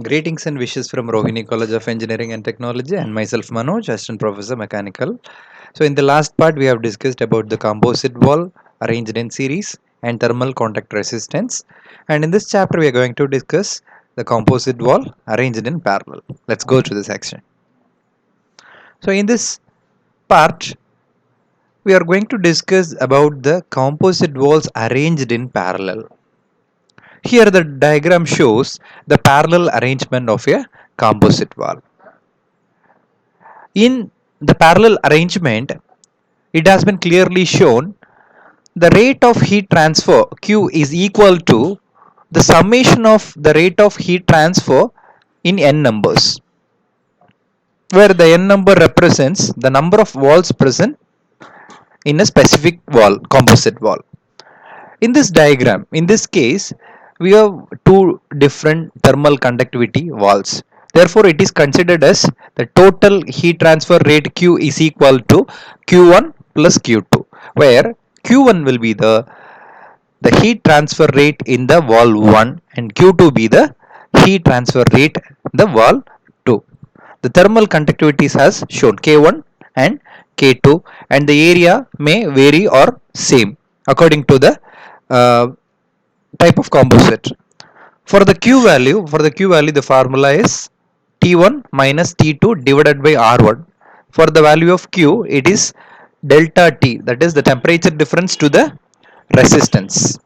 Greetings and wishes from Rohini College of Engineering and Technology and myself Manoj, Assistant Professor Mechanical. So in the last part we have discussed about the composite wall arranged in series and thermal contact resistance, and in this chapter we are going to discuss the composite wall arranged in parallel. Let's go to the section. So in this part we are going to discuss about the composite walls arranged in parallel. Here the diagram shows the parallel arrangement of a composite wall. In the parallel arrangement, it has been clearly shown the rate of heat transfer Q is equal to the summation of the rate of heat transfer in n numbers, where the n number represents the number of walls present in a specific wall, composite wall. In this diagram, in this case, we have two different thermal conductivity walls. Therefore, it is considered as the total heat transfer rate Q is equal to Q1 plus Q2, where Q1 will be the heat transfer rate in the wall 1 and Q2 be the heat transfer rate in the wall 2. The thermal conductivities has shown K1 and K2, and the area may vary or same according to the uh, type of composite. For the Q value, the formula is T1 minus T2 divided by R1. For the value of Q, it is delta T, that is the temperature difference to the resistance.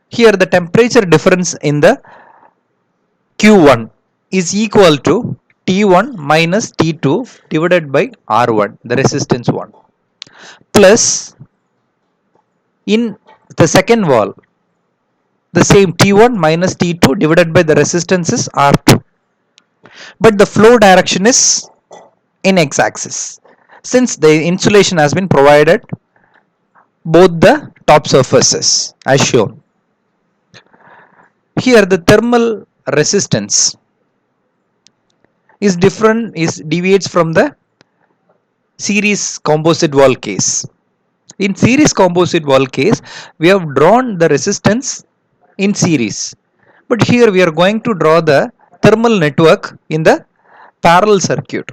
Here, the temperature difference in the Q1 is equal to T1 minus T2 divided by R1, the resistance one, plus in the second wall, the same T1 minus T2 divided by the resistance is R2, but the flow direction is in x-axis. Since the insulation has been provided both the top surfaces as shown. Here the thermal resistance is different, is deviates from the series composite wall case. In series composite wall case, we have drawn the resistance in series, but here we are going to draw the thermal network in the parallel circuit.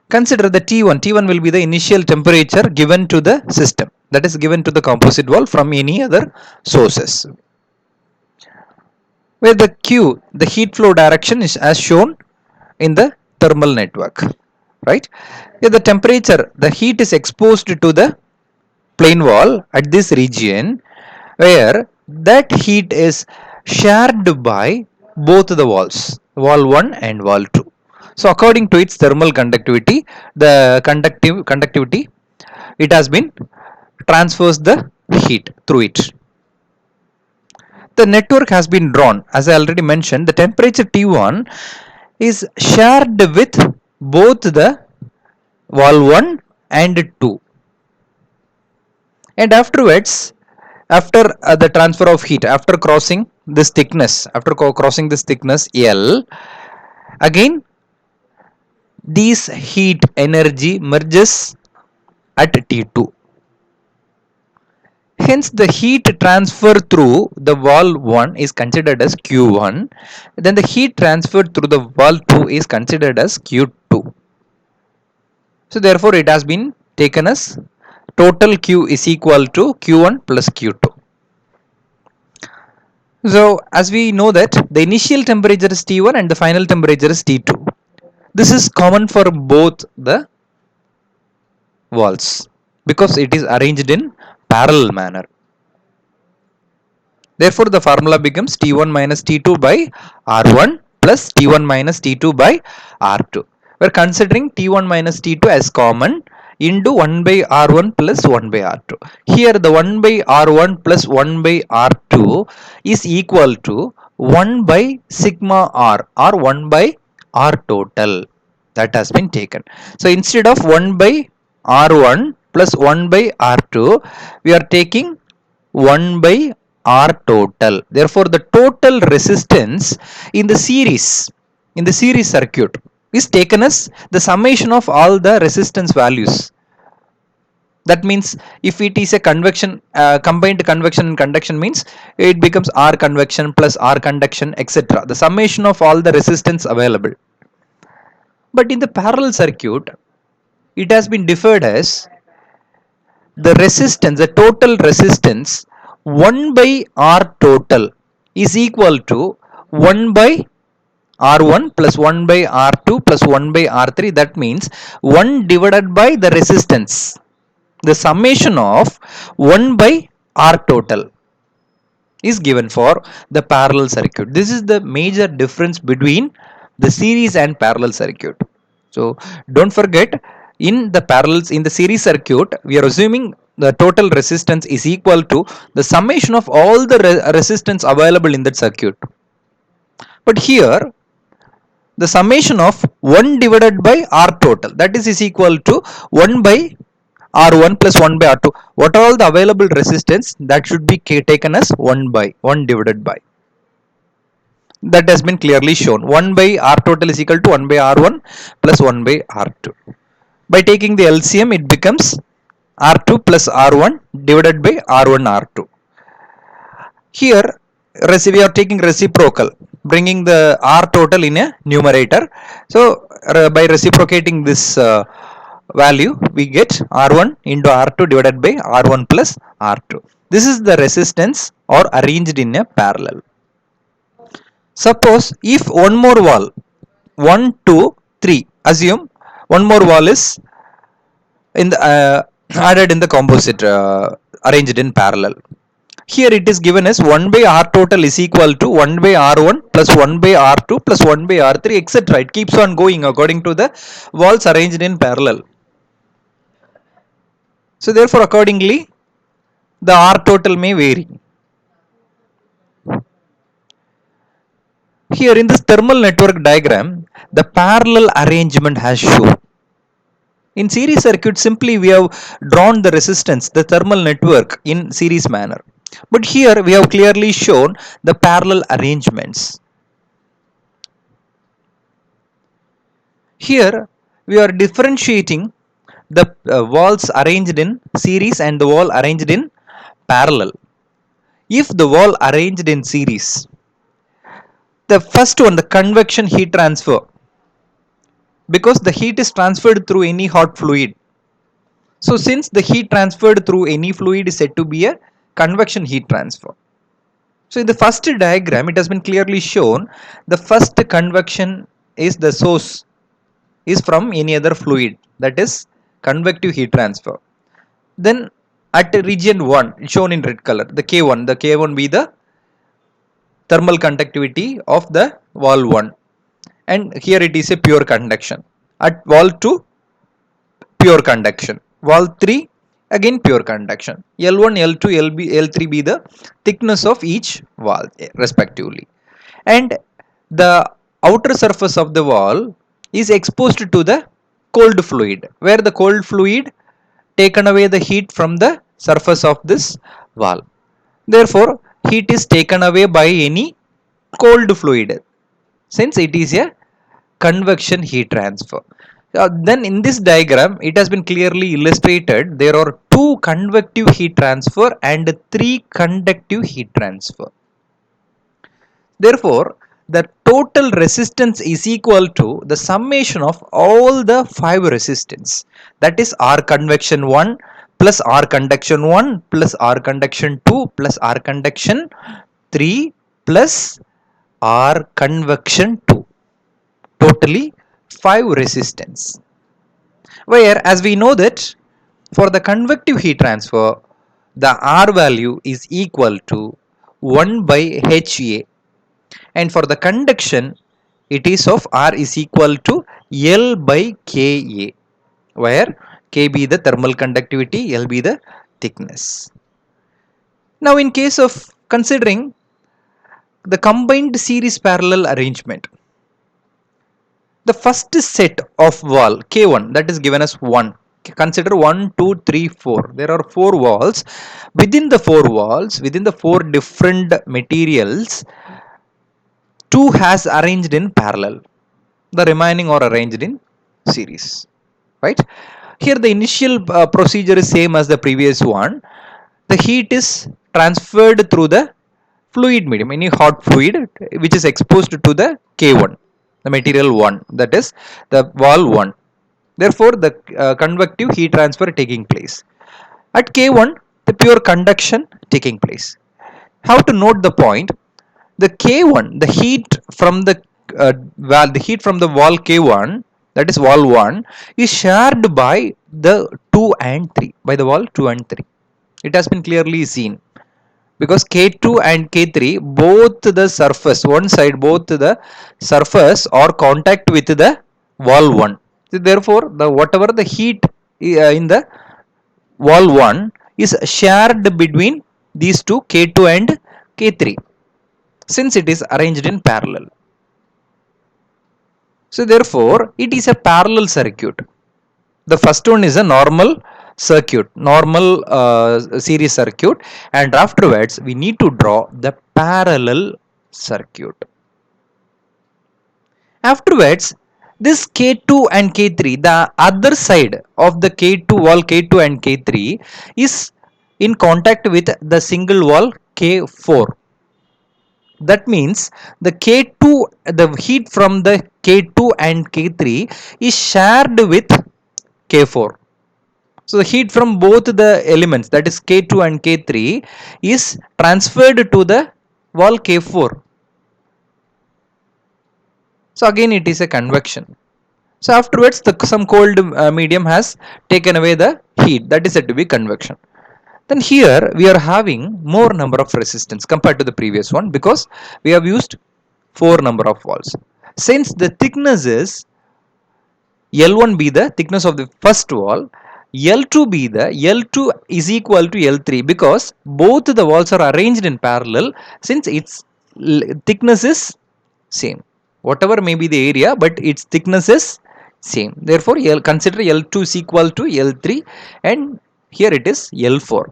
Consider the T1. T1 will be the initial temperature given to the system, that is given to the composite wall from any other sources. Where the Q, the heat flow direction is as shown in the thermal network, right? If the temperature, the heat is exposed to the plane wall at this region, where that heat is shared by both the walls, wall 1 and wall 2. So according to its thermal conductivity, the conductivity, it has been transfers the heat through it. The network has been drawn. As I already mentioned, the temperature T1 is shared with both the wall 1 and 2. And afterwards, after the transfer of heat, after crossing this thickness, L, again this heat energy merges at T2. Hence, the heat transfer through the wall 1 is considered as Q1. Then the heat transferred through the wall 2 is considered as Q2. So, therefore, it has been taken as total Q is equal to Q1 plus Q2. So, as we know that the initial temperature is T1 and the final temperature is T2. This is common for both the walls because it is arranged in parallel manner. Therefore, the formula becomes T1 minus T2 by R1 plus T1 minus T2 by R2. We are considering T1 minus T2 as common into 1 by R1 plus 1 by R2. Here the 1 by R1 plus 1 by R2 is equal to 1 by sigma R or 1 by R total. That has been taken. So instead of 1 by R1 plus 1 by R2, we are taking 1 by R total. Therefore, the total resistance in the series circuit is taken as the summation of all the resistance values. That means if it is a convection, combined convection and conduction means it becomes R convection plus R conduction, etc., the summation of all the resistance available. But in the parallel circuit, it has been defined as the resistance, the total resistance 1 by R total is equal to 1 by R1 plus 1 by R2 plus 1 by R3. That means 1 divided by the resistance, the summation of 1 by R total is given for the parallel circuit. This is the major difference between the series and parallel circuit. So don't forget, in the parallels, in the series circuit, we are assuming the total resistance is equal to the summation of all the resistance available in that circuit. But here the summation of 1 divided by R total, that is equal to 1 by R1 plus 1 by R2. What are all the available resistance, that should be taken as 1 by 1 divided by. That has been clearly shown. 1 by R total is equal to 1 by R1 plus 1 by R2. By taking the LCM, it becomes R2 plus R1 divided by R1 R2. Here we are taking reciprocal, bringing the R total in a numerator. So by reciprocating this value, we get R1 into R2 divided by R1 plus R2. This is the resistance or arranged in a parallel. Suppose if one more wall, 1 2 3, assume one more wall is in the added in the composite, arranged in parallel. Here it is given as 1 by R total is equal to 1 by R1 plus 1 by R2 plus 1 by R3, etc. It keeps on going according to the walls arranged in parallel. So therefore accordingly the R total may vary. Here in this thermal network diagram, the parallel arrangement has shown. In series circuit, simply we have drawn the resistance, the thermal network in series manner. But here we have clearly shown the parallel arrangements. Here we are differentiating the walls arranged in series and the wall arranged in parallel. If the wall arranged in series, the first one, the convection heat transfer, because the heat is transferred through any hot fluid. So since the heat transferred through any fluid is said to be a convection heat transfer. So in the first diagram, it has been clearly shown the first convection is the source is from any other fluid, that is convective heat transfer. Then at region 1 shown in red color, the K1 be the thermal conductivity of the wall 1, and here it is a pure conduction. At wall 2, pure conduction. Wall 3, again pure conduction. L1, L2, L3 be the thickness of each wall respectively. And the outer surface of the wall is exposed to the cold fluid, where the cold fluid taken away the heat from the surface of this wall. Therefore heat is taken away by any cold fluid, since it is a convection heat transfer. Then in this diagram, it has been clearly illustrated there are 2 convective heat transfer and 3 conductive heat transfer. Therefore the total resistance is equal to the summation of all the 5 resistance, that is R convection 1 plus R conduction 1 plus R conduction 2 plus R conduction 3 plus R convection 2, totally 5 resistance. Where as we know that for the convective heat transfer, the R value is equal to 1 by HA, and for the conduction it is of R is equal to L by Ka, where K be the thermal conductivity, L be the thickness. Now in case of considering the combined series parallel arrangement, the first set of wall K1, that is given as 1. Consider 1 2 3 4, there are 4 walls. Within the 4 walls, within the 4 different materials, 2 has arranged in parallel, the remaining are arranged in series, right? Here the initial procedure is same as the previous one. The heat is transferred through the fluid medium, any hot fluid which is exposed to the K1, the material 1, that is the wall 1. Therefore, the convective heat transfer taking place. At K1, the pure conduction taking place. How to note the point? The K1, the heat from the heat from the wall K1, that is wall 1, is shared by the 2 and 3, by the wall 2 and 3. It has been clearly seen because K2 and K3 both the surface, one side, both the surface or contact with the wall 1. So therefore, the whatever the heat in the wall 1 is shared between these two, K2 and K3, since it is arranged in parallel. So therefore, it is a parallel circuit. The first one is a normal circuit, normal series circuit, and afterwards we need to draw the parallel circuit. Afterwards, this K2 and K3, the other side of the K2 wall K2 and K3 is in contact with the single wall K4. That means the K2, the heat from the K2 and K3 is shared with K4. So the heat from both the elements, that is K2 and K3, is transferred to the wall K4. So again it is a convection. So afterwards some cold medium has taken away the heat, that is said to be convection. Then here we are having more number of resistance compared to the previous one because we have used 4 number of walls. Since the thickness is L1 be the thickness of the first wall, L2 be the L2 is equal to L3 because both the walls are arranged in parallel since its thickness is same. Whatever may be the area, but its thickness is same. Therefore, consider L2 is equal to L3 and here it is L4.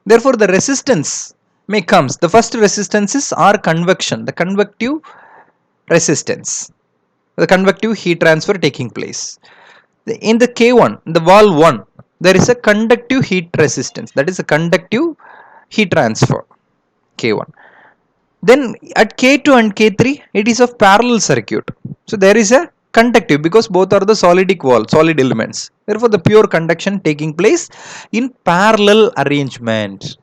Therefore, the resistance may comes. The first resistance is R convection, the convective resistance, the convective heat transfer taking place. In the K1, the wall 1, there is a conductive heat resistance, that is a conductive heat transfer, K1. Then at K2 and K3, it is of parallel circuit. So there is a conductive because both are the solidic wall, solid elements. Therefore, the pure conduction taking place in parallel arrangement,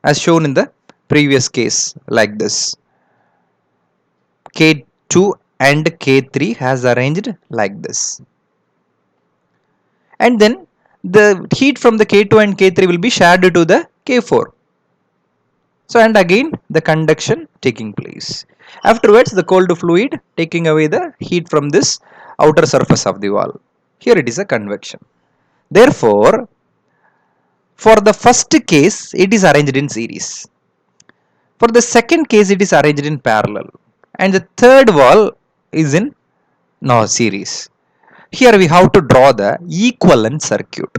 as shown in the previous case, like this. K2 and K3 has arranged like this. And then the heat from the K2 and K3 will be shared to the K4. So and again the conduction taking place. Afterwards the cold fluid taking away the heat from this outer surface of the wall. Here it is a convection. Therefore, for the first case it is arranged in series. For the second case it is arranged in parallel. And the third wall is in series. Here we have to draw the equivalent circuit.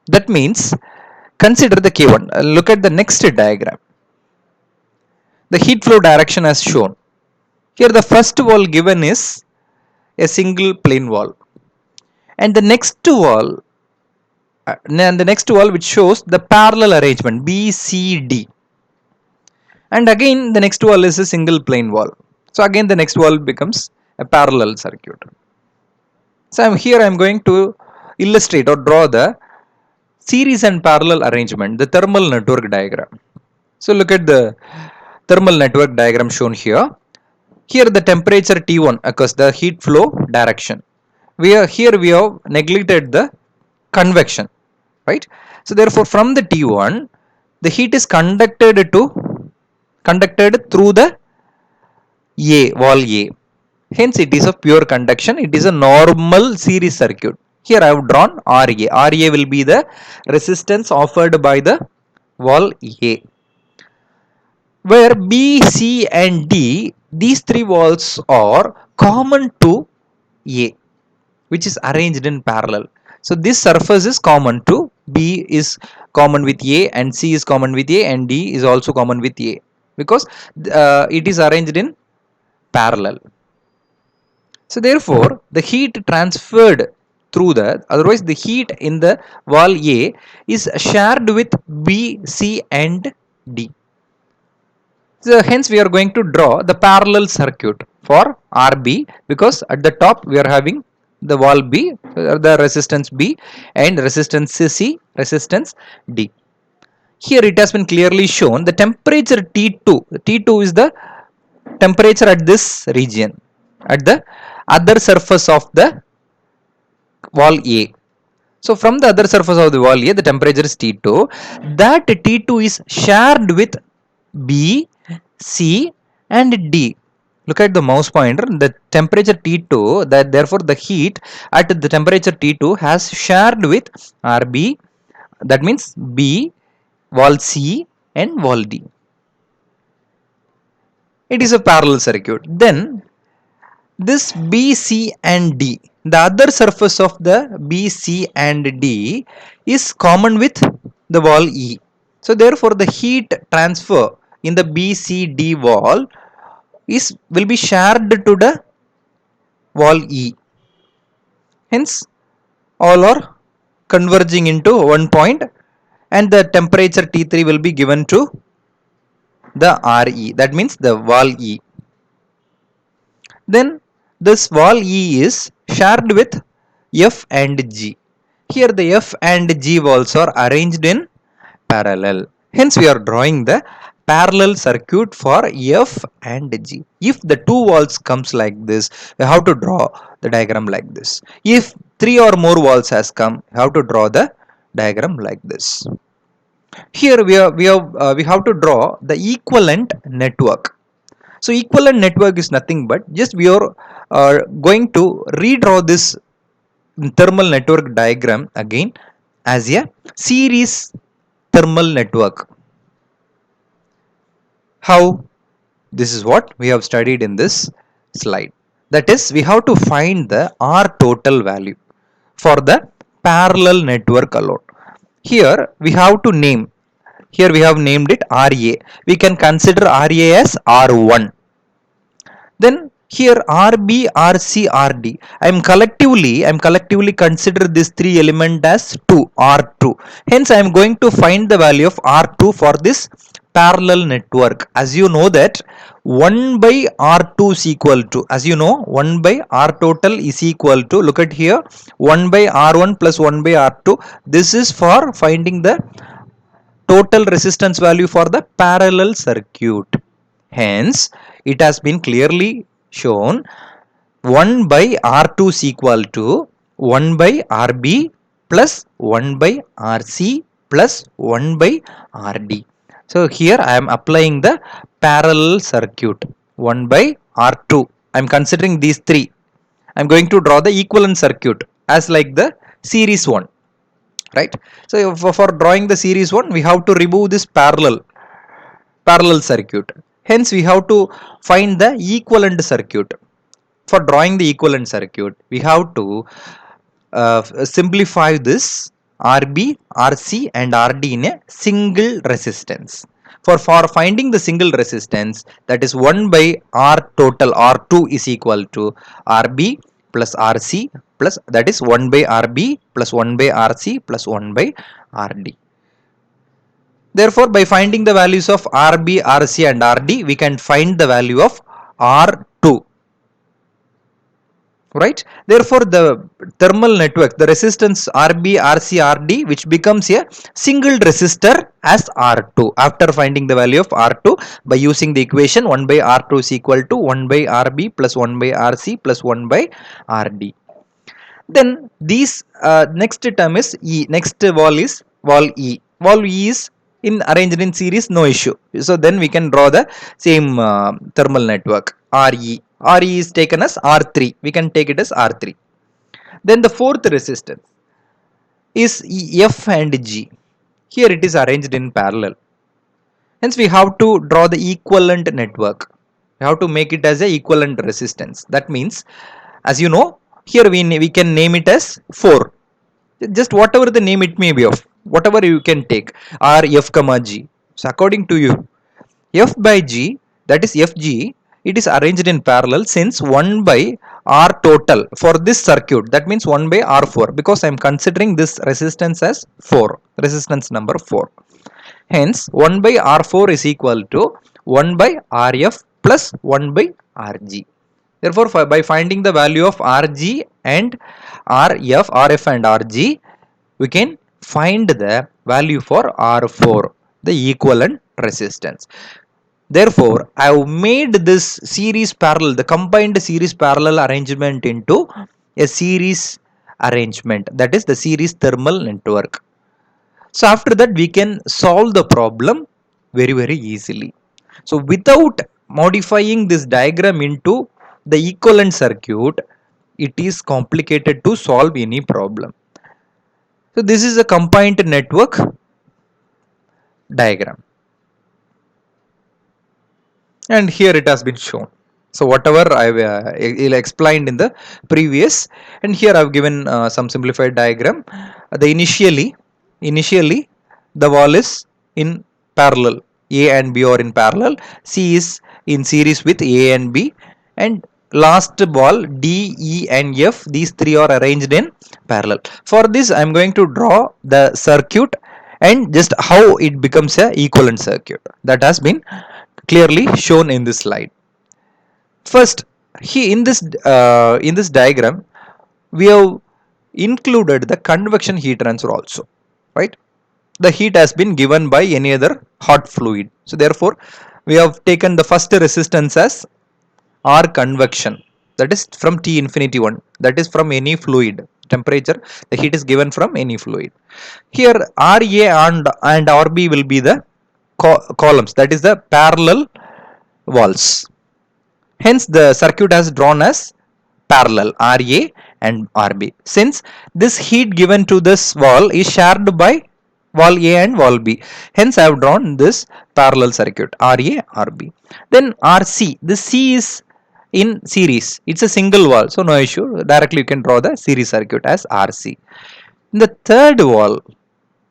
That means consider the K1. Look at the next diagram. The heat flow direction as shown. Here the first wall given is a single plane wall. And the next wall which shows the parallel arrangement BCD. And again the next wall is a single plane wall. So again the next wall becomes a parallel circuit. So here I am going to illustrate or draw the series and parallel arrangement, the thermal network diagram. So look at the thermal network diagram shown here. Here the temperature T1 occurs, the heat flow direction. Here we have neglected the convection, right? So therefore from the T1 the heat is conducted through the wall A. Hence it is of pure conduction. It is a normal series circuit. Here I have drawn RA. RA will be the resistance offered by the wall A. Where B, C and D, these three walls are common to A, which is arranged in parallel. So this surface is common to B, is common with A, and C is common with A, and D is also common with A because it is arranged in parallel. So therefore the heat transferred through the, otherwise the heat in the wall A is shared with B, C and D. So hence we are going to draw the parallel circuit for RB, because at the top we are having the wall B, the resistance B, and resistance C, resistance D. Here it has been clearly shown the temperature T2. T2 is the temperature at this region, at the other surface of the wall A. So from the other surface of the wall A, the temperature is T2. That T2 is shared with B, C and D. Look at the mouse pointer. The temperature T2, that therefore the heat at the temperature T2 has shared with RB, that means B, wall C and wall D. It is a parallel circuit. Then this B, C and D, the other surface of the B, C and D is common with the wall E. So therefore the heat transfer in the B, C, D wall will be shared to the wall E. Hence all are converging into one point, and the temperature T3 will be given to the RE, that means the wall E. Then this wall E is shared with F and G. Here the F and G walls are arranged in parallel. Hence we are drawing the parallel circuit for F and G. If the two walls comes like this, we have to draw the diagram like this. If three or more walls has come, we have to draw the diagram like this. Here we have to draw the equivalent network. So equivalent network is nothing but just we are going to redraw this thermal network diagram again as a series thermal network. How? This is what we have studied in this slide. That is, we have to find the R total value for the parallel network alone. Here we have to name. Here we have named it RA. We can consider RA as R1. Then here RB, RC, RD. I am collectively consider this three element as 2, R2. Hence I am going to find the value of R2 for this parallel network. As you know that 1 by R2 is equal to, as you know, 1 by R total is equal to, look at here, 1 by R1 plus 1 by R2. This is for finding the total resistance value for the parallel circuit. Hence, it has been clearly shown 1 by R2 is equal to 1 by RB plus 1 by RC plus 1 by RD. So here I am applying the parallel circuit 1 by R2. I am considering these three. I am going to draw the equivalent circuit as like the series one. Right. So for drawing the series one, we have to remove this parallel circuit. Hence we have to find the equivalent circuit. For drawing the equivalent circuit, we have to simplify this RB, RC and RD in a single resistance. For finding the single resistance, that is 1 by R total, R2 is equal to RB plus RC plus, that is 1 by RB plus 1 by RC plus 1 by RD. Therefore, by finding the values of RB, RC and RD, we can find the value of R2. Right? Therefore, the thermal network, the resistance RB, RC, RD, which becomes a single resistor as R2 after finding the value of R2 by using the equation 1 by R2 is equal to 1 by RB plus 1 by RC plus 1 by RD. Then these next term is E. Next wall is wall E. Wall E is arranged in series, no issue. So then we can draw the same thermal network RE. RE is taken as R3. We can take it as R3. Then the fourth resistance is F and G. Here it is arranged in parallel. Hence we have to draw the equivalent network. We have to make it as a equivalent resistance. That means, as you know, here we can name it as 4. Just whatever the name it may be of, whatever you can take, R, F, comma, G. So according to you, F by G, that is Fg, it is arranged in parallel since 1 by R total for this circuit, that means 1 by R4, because I am considering this resistance as 4, resistance number 4. Hence 1 by R4 is equal to 1 by Rf plus 1 by Rg. Therefore, by finding the value of Rg and Rf and Rg, we can find the value for R4, the equivalent resistance. Therefore, I have made this series parallel, the combined series parallel arrangement into a series arrangement, that is the series thermal network. So after that we can solve the problem very easily. So without modifying this diagram into the equivalent circuit, it is complicated to solve any problem. So this is a combined network diagram, and here it has been shown. So whatever I've explained in the previous, and here I've given some simplified diagram. The initially the wall is in parallel, A and B are in parallel, C is in series with A and B, and last wall D, E and F, these three are arranged in parallel. For this I am going to draw the circuit and just how it becomes a equivalent circuit, that has been clearly shown in this slide. First, in this diagram, we have included the convection heat transfer also, right? The heat has been given by any other hot fluid. So therefore, we have taken the first resistance as R convection, that is from T infinity 1, that is from any fluid temperature. The heat is given from any fluid. Here RA and RB will be the columns, that is the parallel walls. Hence the circuit has drawn as parallel RA and RB. Since this heat given to this wall is shared by wall A and wall B, hence I have drawn this parallel circuit RA RB. Then RC, this C is in series, it's a single wall, so no issue, directly you can draw the series circuit as RC. In the third wall,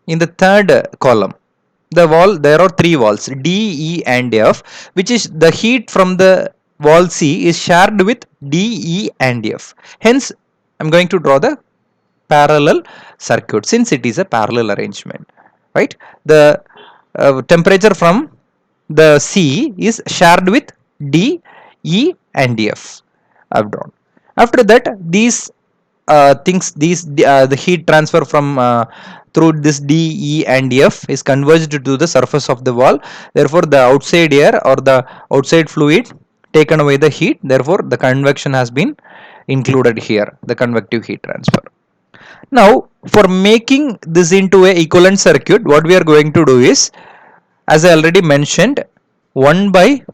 in the third column, the wall, there are three walls D, E and F, which is the heat from the wall C is shared with D, E and F. Hence I'm going to draw the parallel circuit, since it is a parallel arrangement, right? The temperature from the C is shared with D, E and F. I've drawn. After that, these things, the heat transfer from through this D, E and F is converged to the surface of the wall. Therefore, the outside air or the outside fluid taken away the heat. Therefore, the convection has been included here, the convective heat transfer. Now, for making this into a equivalent circuit, what we are going to do is, as I already mentioned, 1 by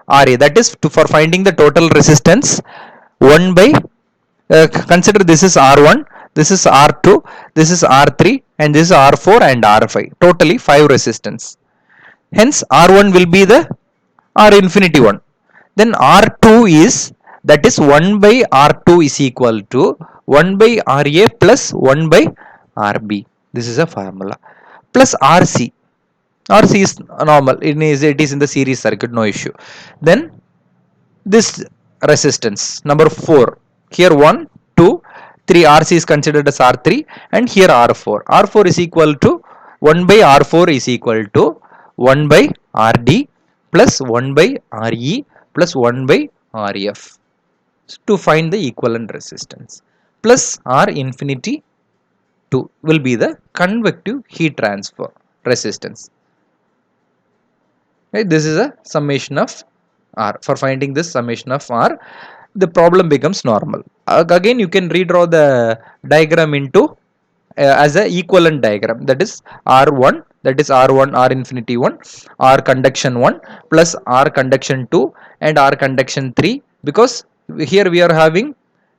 Ra, that is for finding the total resistance, 1 by consider this is R1, this is R2, this is R3 and this is R4 and R5, totally 5 resistance. Hence R1 will be the R infinity 1. Then R2 is, that is 1 by R2 is equal to 1 by Ra plus 1 by Rb. This is a formula. Plus Rc. Rc is normal. It is in the series circuit, no issue. Then this resistance number 4. Here 1, 2, 3, Rc is considered as R3 and here R4. R4 is equal to 1 by R4 is equal to 1 by Rd plus 1 by Re plus 1 by Rf to find the equivalent resistance, plus R infinity 2 will be the convective heat transfer resistance. Right, this is a summation of R. For finding this summation of R, the problem becomes normal. Again, you can redraw the diagram into as a equivalent diagram, that is R1, that is R1 R infinity 1, R conduction 1 plus R conduction 2 and R conduction 3, because here we are having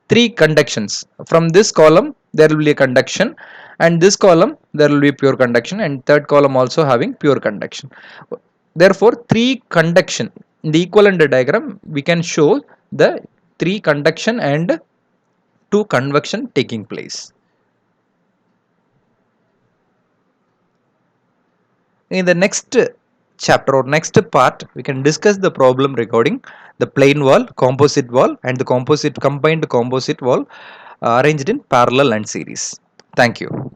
3 conductions. From this column there will be a conduction, and this column there will be pure conduction, and third column also having pure conduction. Therefore 3 conduction, in the equivalent diagram we can show the 3 conduction and 2 convection taking place. In the next chapter or next part, we can discuss the problem regarding the plain wall, composite wall, and the composite combined composite wall arranged in parallel and series. Thank you.